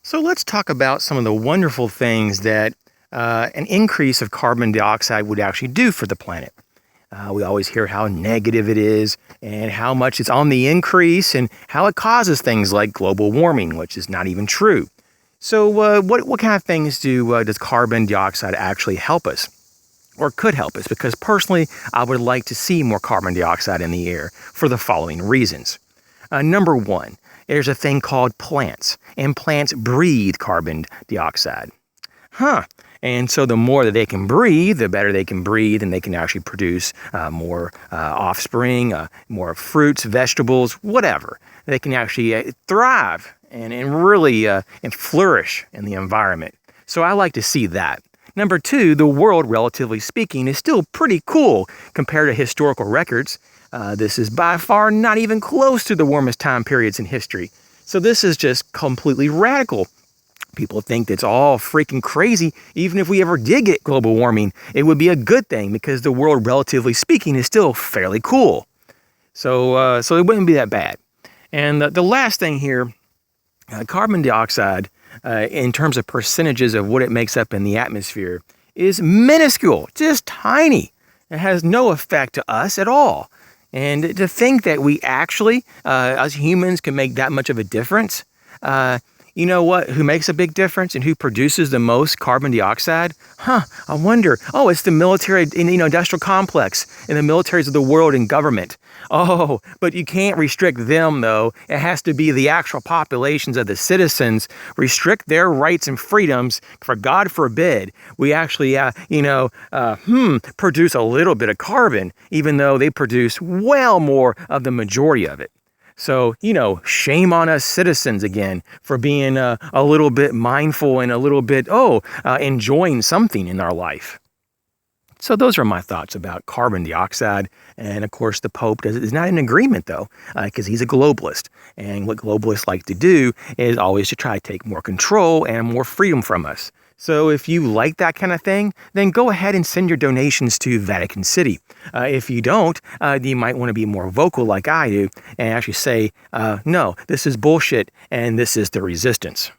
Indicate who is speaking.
Speaker 1: So let's talk about some of the wonderful things that an increase of carbon dioxide would actually do for the planet. We always hear how negative it is and how much it's on the increase and how it causes things like global warming, which is not even true. So what kind of things does carbon dioxide actually help us or could help us? Because personally, I would like to see more carbon dioxide in the air for the following reasons. Number one, there's a thing called plants, and plants breathe carbon dioxide. And so the more that they can breathe, the better they can breathe, and they can actually produce more offspring, more fruits, vegetables, whatever. They can actually thrive and really and flourish in the environment. So I like to see that. Number two, the world, relatively speaking, is still pretty cool compared to historical records. This is by far not even close to the warmest time periods in history. So this is just completely radical. People think it's all freaking crazy. Even if we ever did get global warming, it would be a good thing because the world, relatively speaking, is still fairly cool. So it wouldn't be that bad. And the last thing here, carbon dioxide, in terms of percentages of what it makes up in the atmosphere, is minuscule, just tiny. It has no effect to us at all. And to think that we actually, as humans, can make that much of a difference, you know what? Who makes a big difference and who produces the most carbon dioxide? I wonder. Oh, it's the military, industrial complex and the militaries of the world and government. Oh, but you can't restrict them, though. It has to be the actual populations of the citizens. Restrict their rights and freedoms. For God forbid, we actually, produce a little bit of carbon, even though they produce well more of the majority of it. So, shame on us citizens again for being a little bit mindful and a little bit, enjoying something in our life. So those are my thoughts about carbon dioxide. And of course, the Pope is not in agreement, though, because he's a globalist. And what globalists like to do is always to try to take more control and more freedom from us. So if you like that kind of thing, then go ahead and send your donations to Vatican City. If you don't, you might want to be more vocal like I do and actually say, no, this is bullshit and this is the resistance.